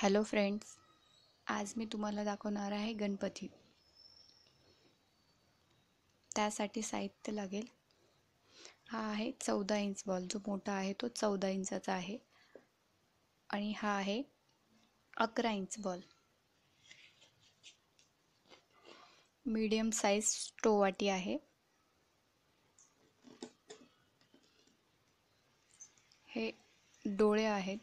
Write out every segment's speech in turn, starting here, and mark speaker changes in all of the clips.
Speaker 1: Hello friends, आज मी तुम्हाला दाखवणार आहे गणपती. त्यासाठी साहित्य लागेल. हा आहे 14 इंच बॉल. जो मोठा आहे तो 14 इंचाचा आहे. आणि हा आहे 11 इंच बॉल. मीडियम साईज स्टोवाटी आहे. हे डोळे आहेत.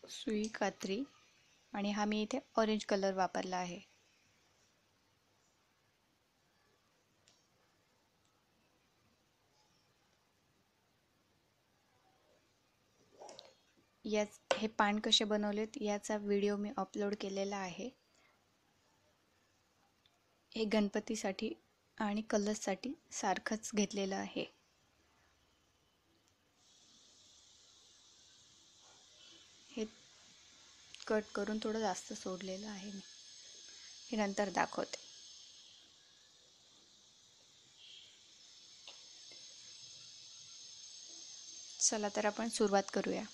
Speaker 1: सुई, कात्री आणि हा मी इथे ऑरेंज कलर वापरला आहे. हे पान कसे बनवलेत याचा व्हिडिओ मी अपलोड केलेला आहे. हे गणपतीसाठी आणि कलर्ससाठी सारखंच घेतलेलं आहे. हे कट करून थोडं जास्त सोडलेलं आहे मी. हे नंतर दाखवते. चला तर आपण सुरुवात करूया.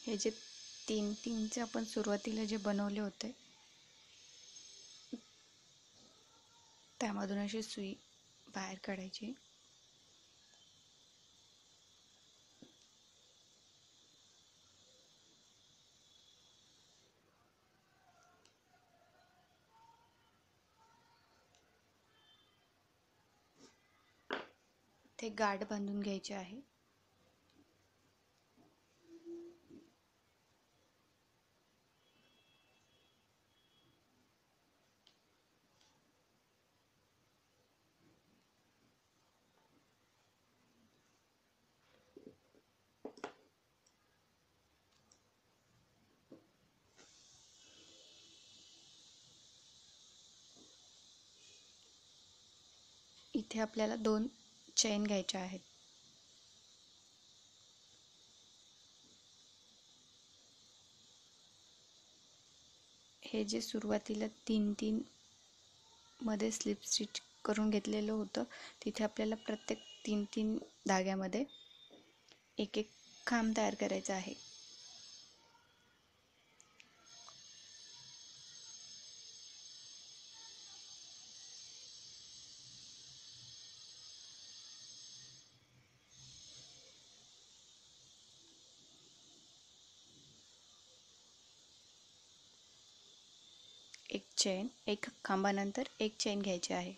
Speaker 1: हे जे तीन तीनचे आपण सुरुवातीला जे बनवले होते त्यामधून अशी सुई बाहेर काढायची. ते गाठ बांधून घ्यायचे आहे. इथे आपल्याला 2 चेन घ्यायच्या आहेत. हे जे सुरुवातीला 3-3 मध्ये स्लिप स्टिच करून घेतलेलं होतं, तिथे आपल्याला प्रत्येक 3-3 धाग्यामध्ये एक एक खांब तयार करायचा आहे. एक खांबानंतर एक चेन घ्यायची आहे.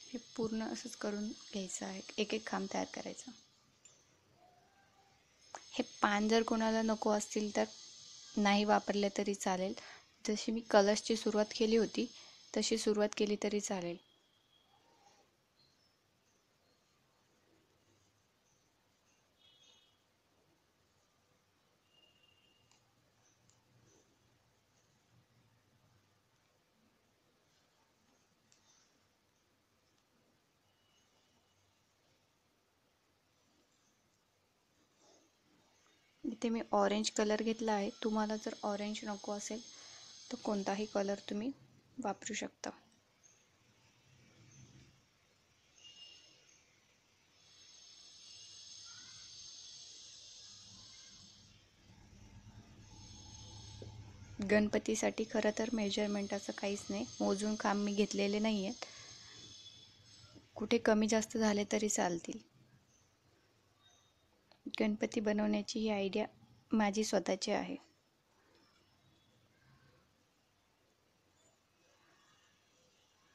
Speaker 1: हे पूर्ण असंच करून घ्यायचं आहे. एक एक खांब तयार करायचं. हे पान जर कोणाला नको असतील तर नाही वापरले तरी चालेल. जशी मी कलर्सची सुरुवात केली होती तशी सुरुवात केली तरी चालेल. इथे मी ऑरेंज कलर घेतला आहे. तुम्हाला जर ऑरेंज नको असेल तर कोणताही कलर तुम्ही वापरू शकता. गणपतीसाठी खरं तर मेजरमेंट असं काहीच नाही, मोजून खांब मी घेतलेले नाही आहेत. कुठे कमी जास्त झाले तरी चालतील. गणपती बनवण्याची ही आयडिया माझी स्वतःची आहे.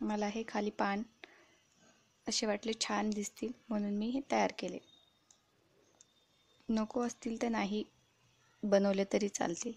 Speaker 1: मला हे खाली पान असे वाटले छान दिसतील म्हणून मी हे तयार केले. नको असतील तर नाही बनवले तरी चालतील.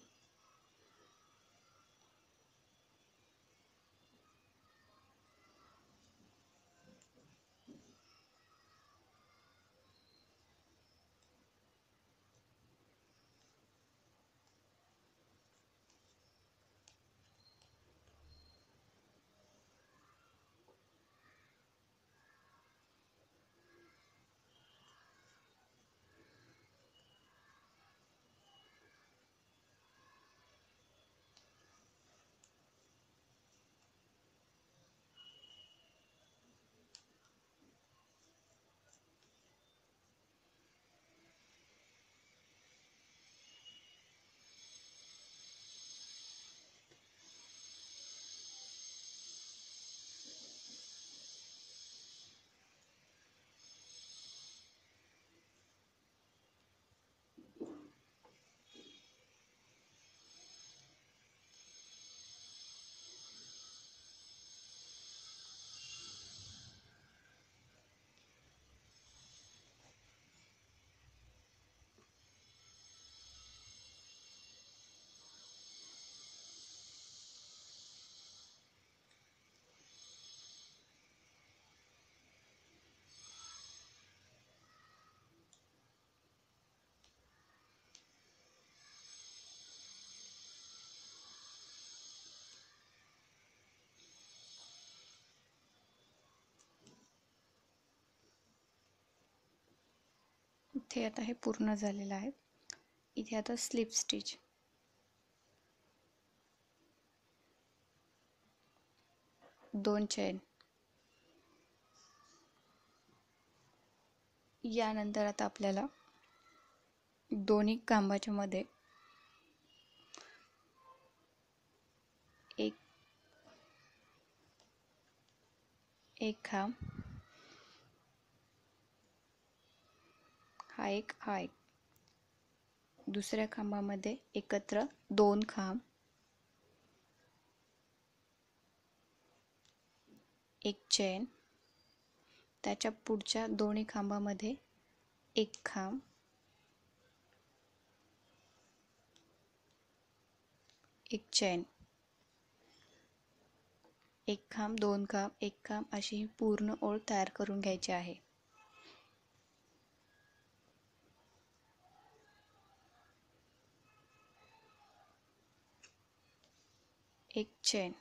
Speaker 1: इथे आता हे पूर्ण झालेलं आहे. इथे आता स्लिप स्टिच. दोन चैन. यानंतर आता आपल्याला दोन्ही खांबाच्या मध्ये एक खांब, हा एक, दुसऱ्या खांबामध्ये एकत्र दोन खांब, एक चैन, त्याच्या पुढच्या दोन्ही खांबामध्ये एक खांब, एक चैन, एक खांब, दोन खांब, एक खांब, अशी ही पूर्ण ओळ तयार करून घ्यायची आहे. एक चैन,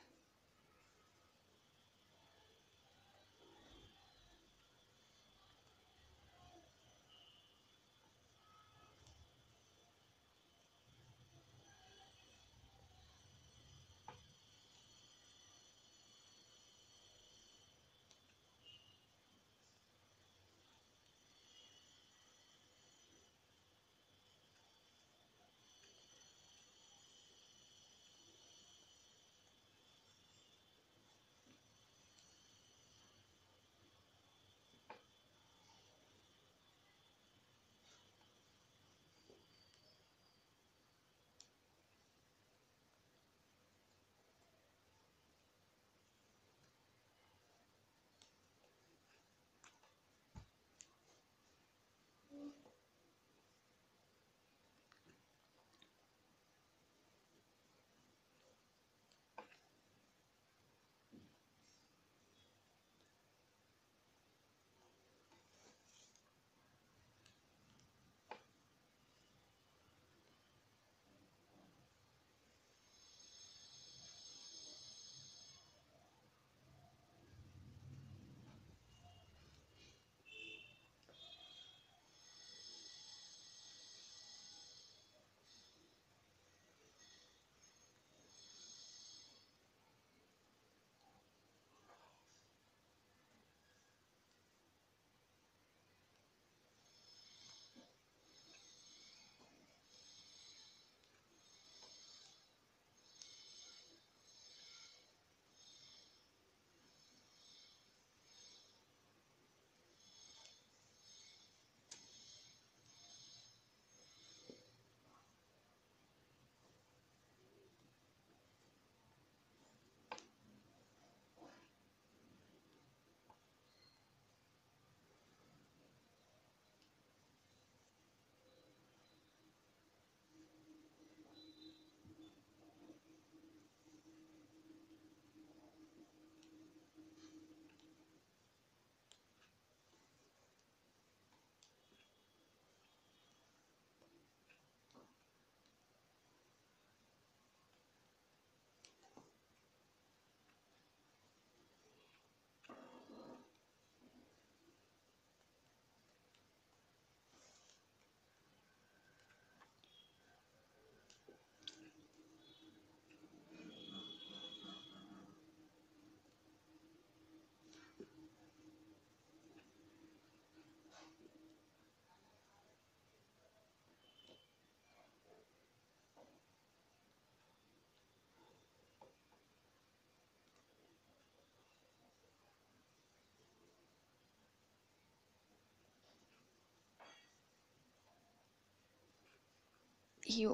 Speaker 1: ही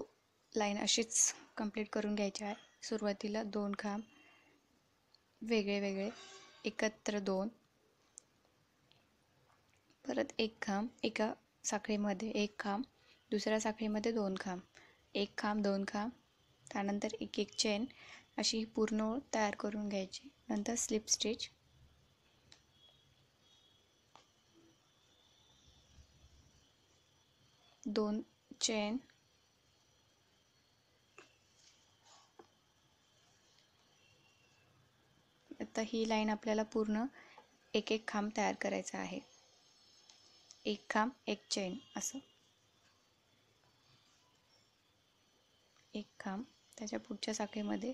Speaker 1: लाईन अशीच कंप्लीट करून घ्यायची आहे. सुरुवातीला 2 खांब वेगळे वेगळे, एकत्र 2, परत 1 खांब एका साखळीमध्ये, 1 खांब दुसऱ्या साखळीमध्ये, 2 खांब, 1 खांब 2 खांब, त्यानंतर एक एक चेन, अशी ही पूर्ण ओळ तयार करून घ्यायची. नंतर स्लिप स्टिच, 2 चेन, आता ही लाईन आपल्याला पूर्ण एक एक खांब तयार करायचा आहे. 1 खांब 1 चेन, असं 1 खांब, त्याच्या पुढच्या साखळीमध्ये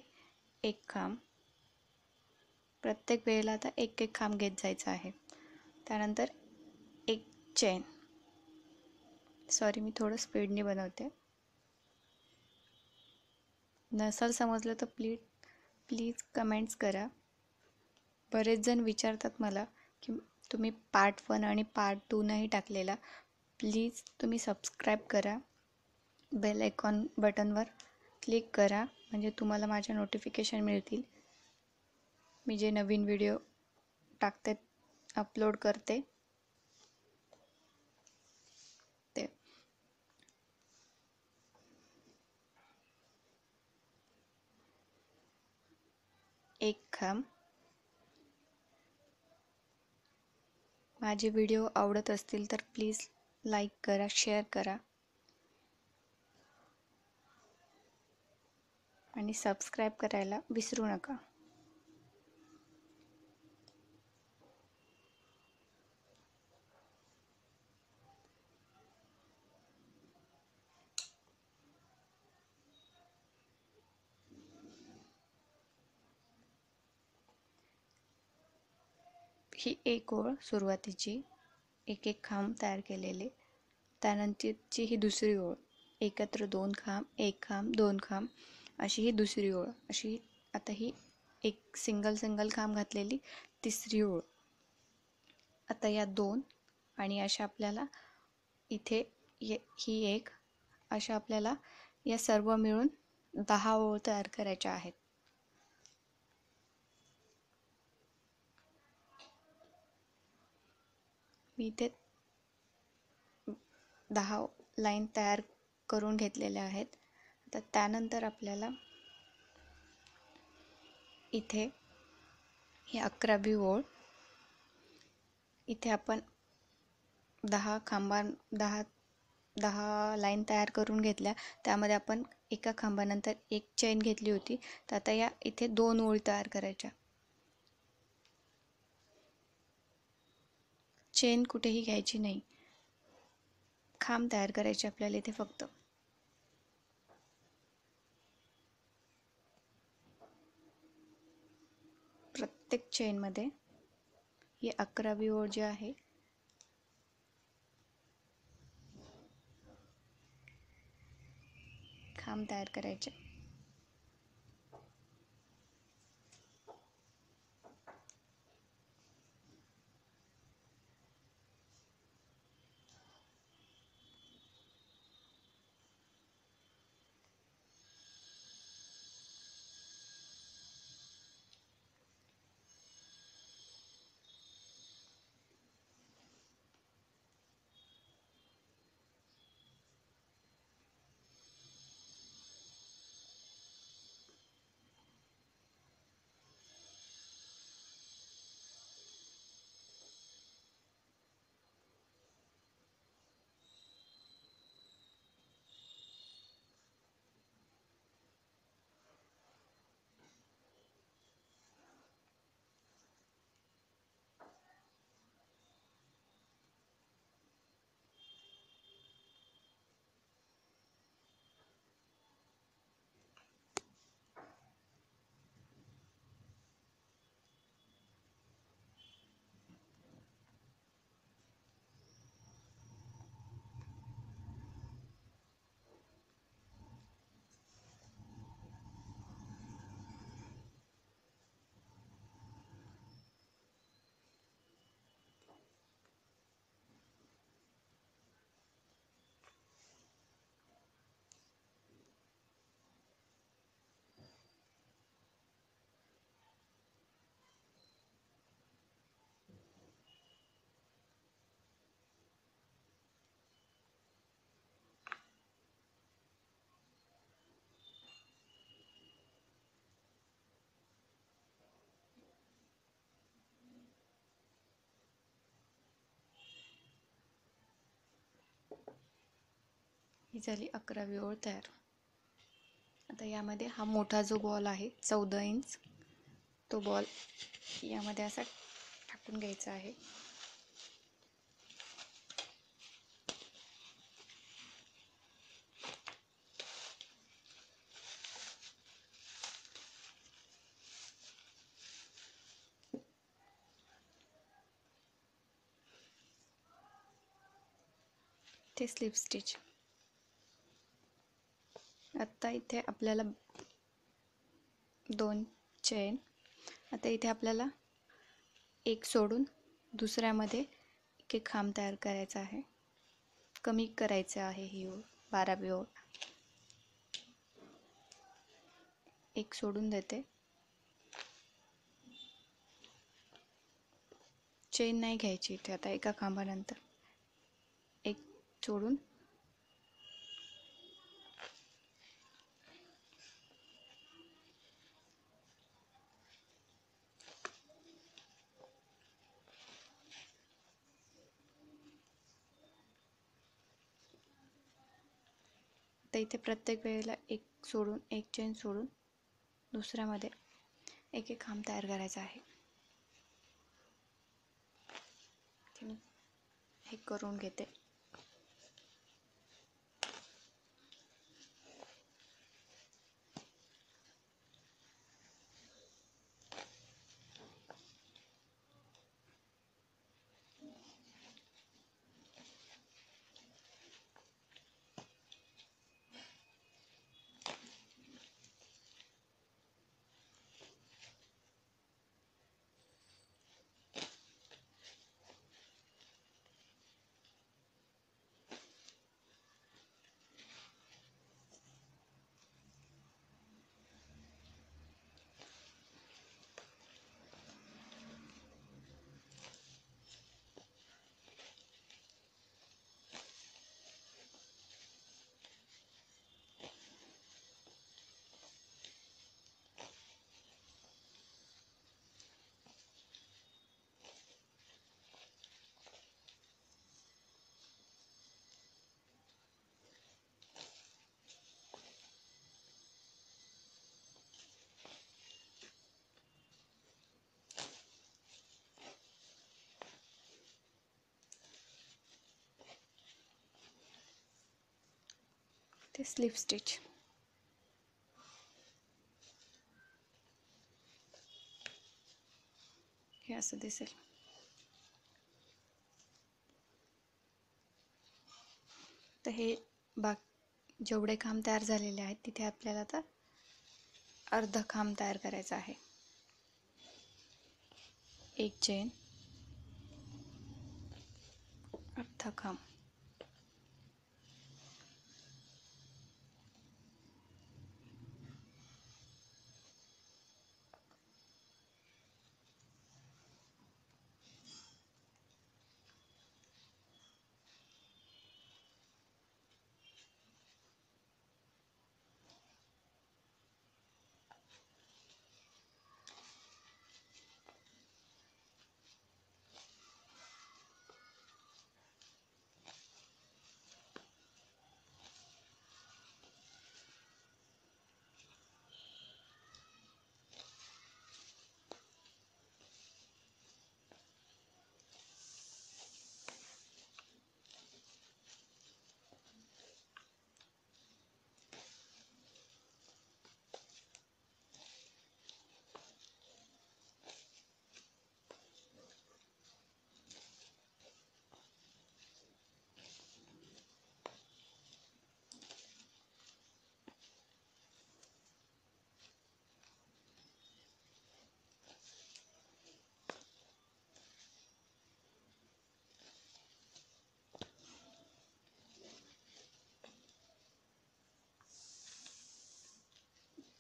Speaker 1: 1 खांब, प्रत्येक वेळेला आता एक एक खांब घेत जायचा आहे. त्यानंतर 1 चेन, सॉरी मी थोडं स्पीडने बनवते, नसेल समजलं तर प्लीज कमेंट्स करा. बरेच जण विचारतात मला की तुम्ही पार्ट 1 आणि पार्ट 2 नाही टाकलेला. प्लीज तुम्ही सबस्क्राईब करा, बेल आयकॉन बटनवर क्लिक करा, म्हणजे तुम्हाला माझ्या नोटिफिकेशन मिळतील. मी जे नवीन व्हिडिओ टाकते, अपलोड करते ते. एक खांब. माझे व्हिडिओ आवडत असतील तर प्लीज लाईक करा, शेअर करा आणि सबस्क्राईब करायला विसरू नका. ही एक ओळ सुरुवातीची, एक एक खांब तयार केलेले, त्यानंतरची ही दुसरी ओळ, एकत्र 2 खांब, 1 खांब 2 खांब, अशी ही दुसरी ओळ, अशी आता ही एक सिंगल खांब घातलेली तिसरी ओळ. आता या 2 आणि अशा आपल्याला इथे ही एक, अशा आपल्याला या सर्व मिळून 10 ओळ तयार करायच्या आहेत. मी इथे 10 लाईन तयार करून घेतलेल्या आहेत. आता त्यानंतर आपल्याला इथे ही 11वी ओळ, इथे आपण 10 लाईन तयार करून घेतल्या, त्यामध्ये आपण एका खांबानंतर एक चेन घेतली होती. तर आता या इथे 2 ओळी तयार करायच्या. चेन कुठेही घ्यायची नाही, खांब तयार करायचे आपल्याला इथे फक्त. प्रत्येक चेनमध्ये ही 11वी ओळ जी आहे खांब तयार करायचे. ही झाली 11वी ओळ तयार. आता यामध्ये हा मोठा जो बॉल आहे 14 इंच, तो बॉल यामध्ये असा टाकून घ्यायचा आहे. ते स्लिप स्टिच. आता इथे आपल्याला 2 चेन. आता इथे आपल्याला एक सोडून दुसऱ्यामध्ये एक खांब तयार करायचा आहे. कमी करायचं आहे ही ओळ, 12वी ओळ. एक सोडून देते. चेन नाही घ्यायची इथे. आता एका खांबानंतर एक सोडून तर इथे प्रत्येक वेळेला एक सोडून, एक चेन सोडून दुसऱ्यामध्ये एक एक खांब तयार करायचा आहे. हे करून घेते. ते स्लिप स्टिच. हे असं दिसेल. तर हे जेवढे खांब तयार झालेले आहेत तिथे आपल्याला आता अर्धा खांब तयार करायचा आहे. एक चेन, अर्धा खांब.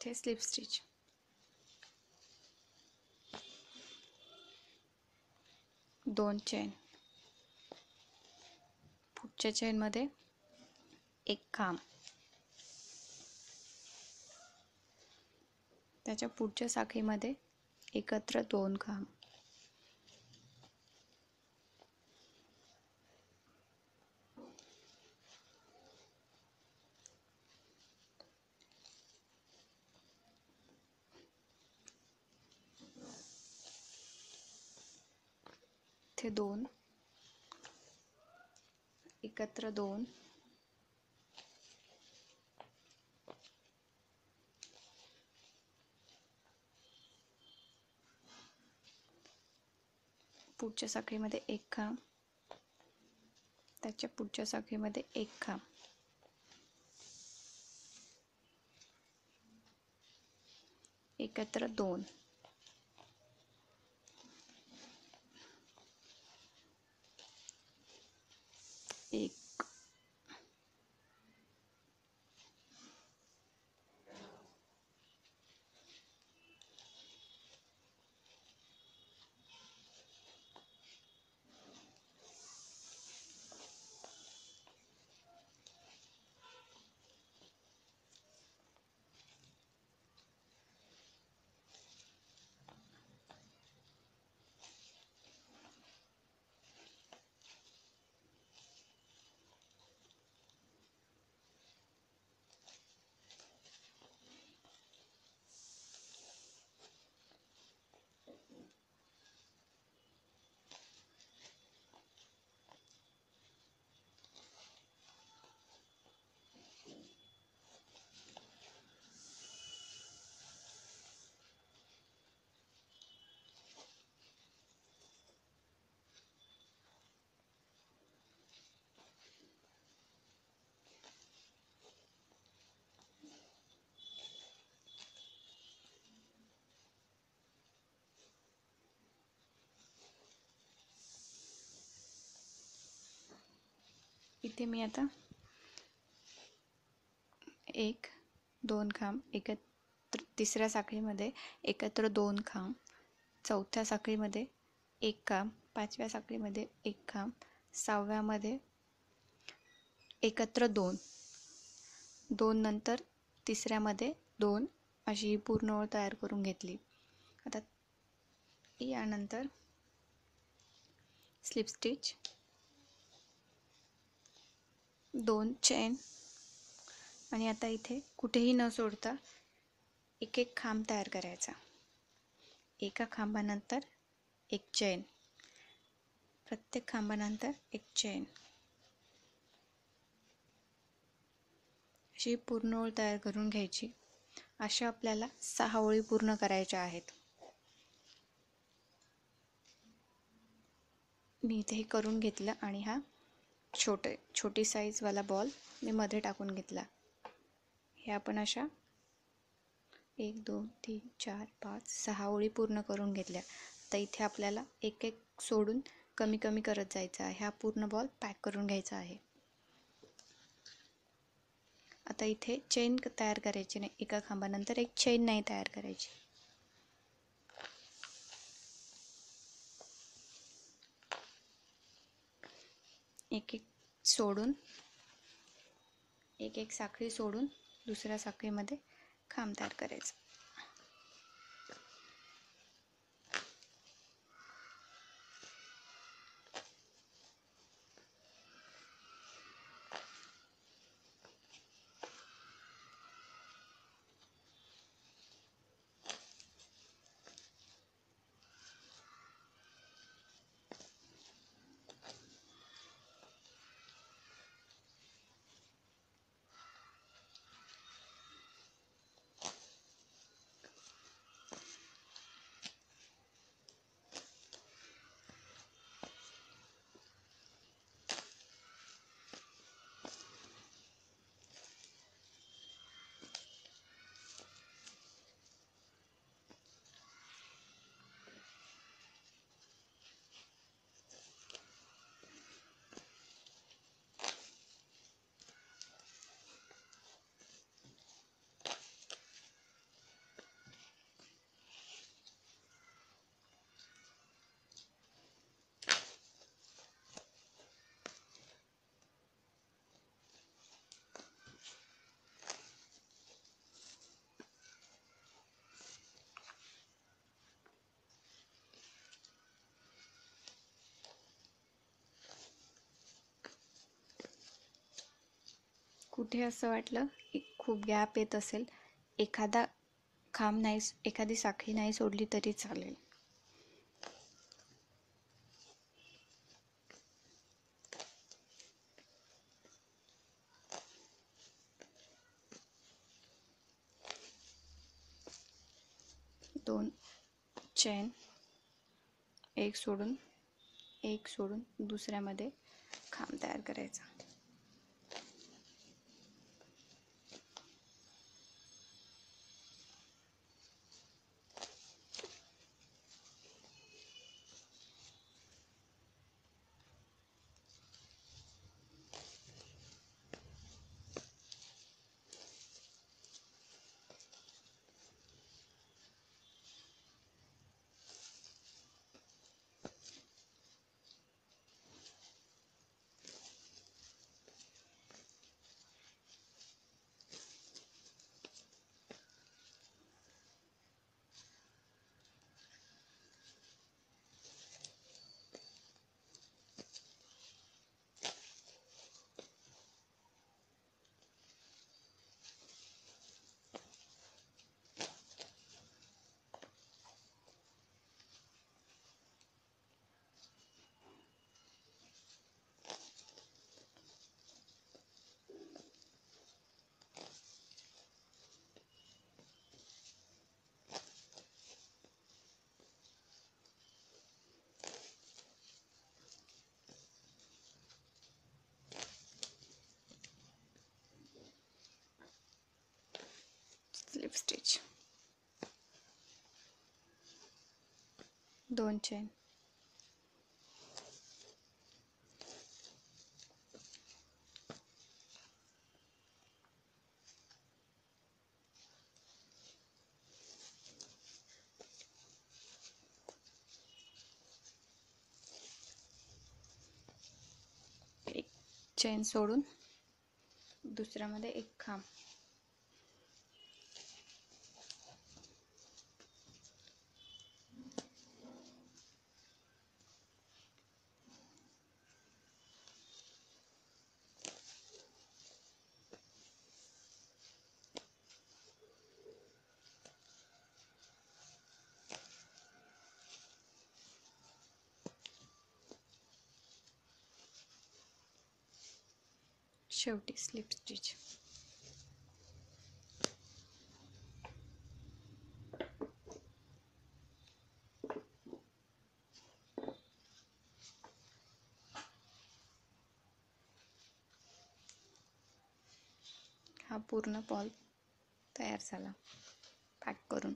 Speaker 1: ते स्लिप स्टिच. दोन चेन. पुढच्या चेनमध्ये एक खांब. त्याच्या पुढच्या साखळीमध्ये एकत्र 2 खांब. इथे 2 एकत्र 2 पुढच्या साखळीमध्ये 1 खांब, त्याच्या पुढच्या साखळीमध्ये 1 खांब, एकत्र 2 1 इथे मी आता 1 2 खांब एकत्र, तिसऱ्या साखळीमध्ये एकत्र 2 खांब, चौथ्या साखळीमध्ये 1 खांब, पाचव्या साखळीमध्ये 1 खांब, सहाव्यामध्ये एकत्र 2 नंतर तिसऱ्यामध्ये 2 अशी ही पूर्ण ओळ तयार करून घेतली. आता यानंतर स्लिप स्टिच, 2 चेन आणि आता इथे कुठेही न सोडता एक एक खांब तयार करायचा. एका खांबानंतर एक चेन, प्रत्येक खांबानंतर एक चेन, अशी पूर्ण ओळ तयार करून घ्यायची. अशा आपल्याला 6 ओळी पूर्ण करायच्या आहेत. मी इथे हे करून घेतलं आणि हा छोटी साईजवाला बॉल मी मध्ये टाकून घेतला. हे आपण अशा 1 2 3 4 5 6 ओळी पूर्ण करून घेतल्या. तर इथे आपल्याला एक एक सोडून कमी कमी करत जायचं आहे. हा पूर्ण बॉल पॅक करून घ्यायचा आहे. आता इथे चेन तयार करायची नाही, एका खांबानंतर एक चेन नाही तयार करायची. एक एक सोडून, एक एक साखळी सोडून दुसऱ्या साखळीमध्ये खांब तयार करायचं. कुठे असं वाटलं की खूप गॅप येत असेल, एखादी साखळी नाही सोडली तरी चालेल. 2 चेन, एक सोडून दुसऱ्यामध्ये खांब तयार करायचा. स्लिप स्टिच, 2 चेन, एक चेन सोडून दुसऱ्यामध्ये एक खांब, शेवटी स्लिप स्टिच. हा पूर्ण बॉल तयार झाला पॅक करून.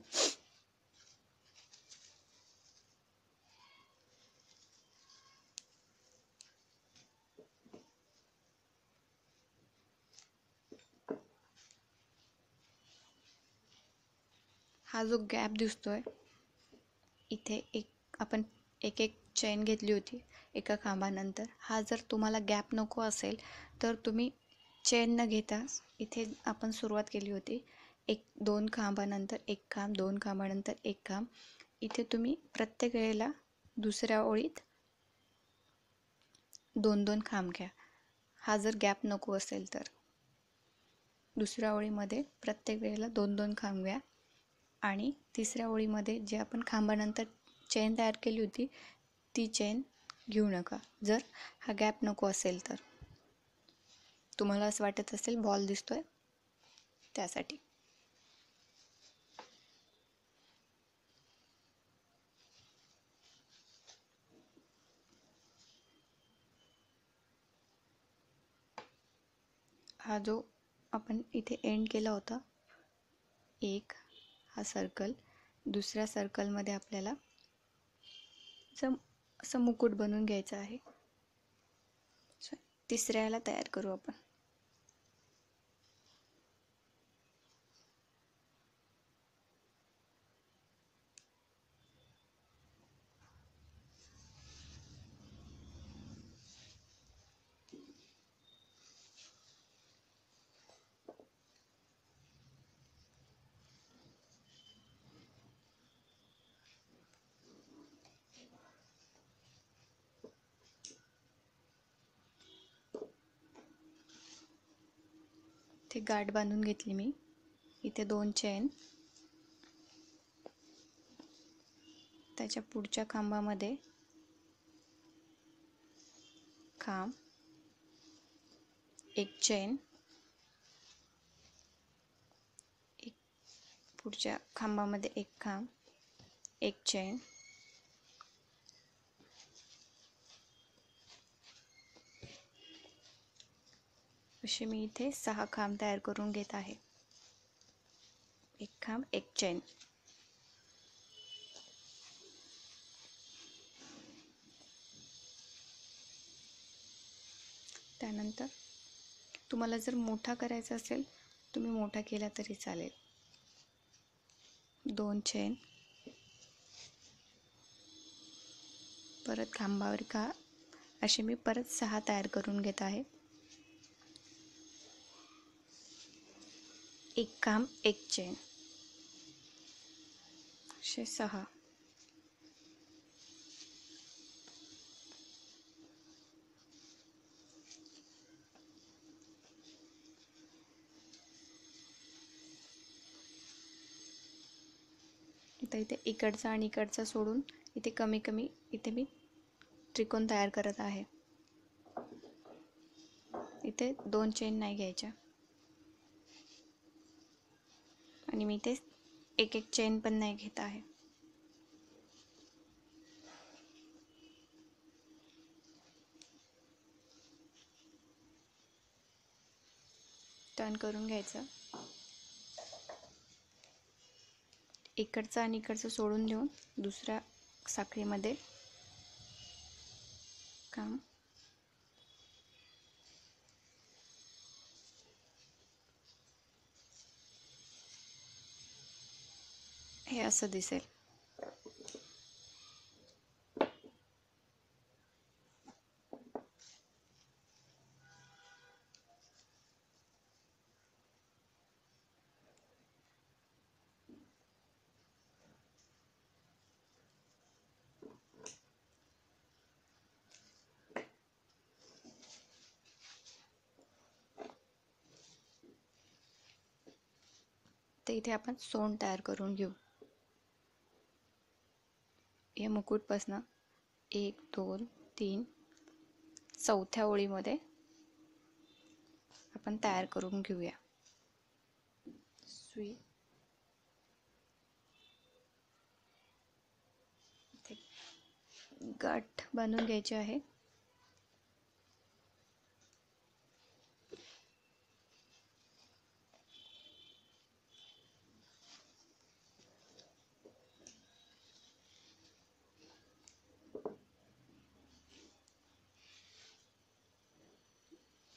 Speaker 1: हा जो गॅप दिसतोय इथे, आपण एक चेन घेतली होती एका खांबानंतर. हा जर तुम्हाला गॅप नको असेल तर तुम्ही चेन न घेता, इथे आपण सुरुवात केली होती 2 खांबानंतर एक खांब, 2 खांबानंतर एक खांब, इथे तुम्ही प्रत्येक वेळेला दुसऱ्या ओळीत 2-2 खांब घ्या. हा जर गॅप नको असेल तर दुसऱ्या ओळीमध्ये प्रत्येक वेळेला 2-2 खांब घ्या आणि तिसऱ्या ओळीमध्ये जे आपण खांबानंतर चेन तयार केली होती ती चेन घेऊ नका, जर हा गॅप नको असेल तर. तुम्हाला असं वाटत असेल बॉल दिसतोय त्यासाठी. हा जो आपण इथे एंड केला होता एक, हा सर्कल, दुसऱ्या सर्कलमध्ये आपल्याला असं मुकुट बनवून घ्यायचं आहे. तिसऱ्याला तयार करू आपण. इथे गाठ बांधून घेतली मी. इथे 2 चेन, त्याच्या पुढच्या खांबामध्ये खांब, एक चेन, एक पुढच्या खांबामध्ये एक खांब, एक चेन, असे मी इथे 6 खांब तयार करून घेत आहे. एक खांब, एक चेन. त्यानंतर तुम्हाला जर मोठा करायचा असेल तुम्ही मोठा केला तरी चालेल. 2 चेन, परत खांबावर का असे मी परत 6 तयार करून घेत आहे. एक खांब, एक चेन, असे 6. आता इथे इकडचा आणि इकडचा सोडून इथे कमी कमी इथे मी त्रिकोण तयार करत आहे. इथे 2 चेन नाही घ्यायच्या आणि मी इथे एक एक चेन पण नाही घेत आहे. टर्न करून घ्यायचं. इकडचं आणि इकडचं सोडून देऊन दुसऱ्या साखळीमध्ये काम, हे असं दिसेल. तर इथे आपण सोंड तयार करून घेऊ. या मुकुटपासनं 1 2 3 चौथ्या ओळीमध्ये आपण तयार करून घेऊया. सुई इथे गाठ बांधून घ्यायची आहे.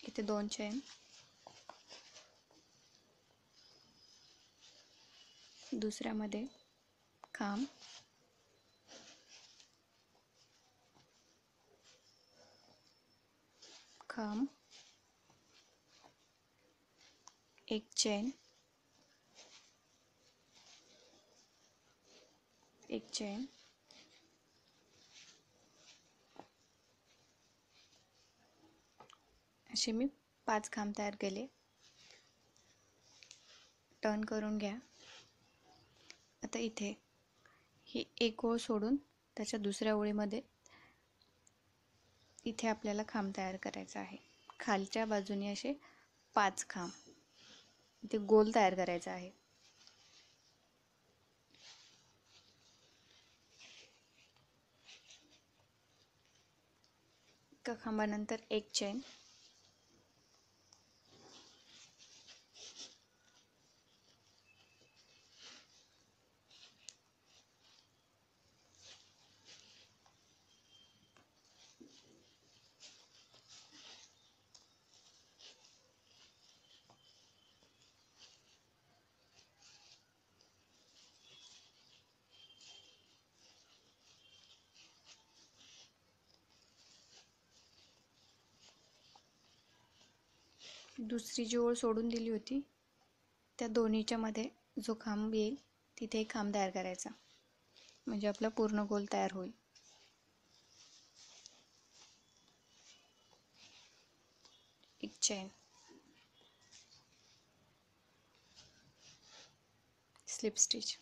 Speaker 1: इथे 2 चेन, दुसऱ्यामध्ये खांब, खांब, एक चेन, एक चेन, असे मी 5 खांब तयार केले. टर्न करून घ्या. आता इथे ही एक ओळ सोडून त्याच्या दुसऱ्या ओळीमध्ये इथे आपल्याला खांब तयार करायचा आहे. खालच्या बाजूने असे 5 खांब इथे गोल तयार करायचा आहे. एका खांबानंतर एक चेन, दुसरी जी ओळ सोडून दिली होती त्या दोन्हीच्या मध्ये जो खांब येईल तिथे एक खांब तयार करायचा, म्हणजे आपला पूर्ण गोल तयार होईल. एक चेन, स्लिप स्टिच,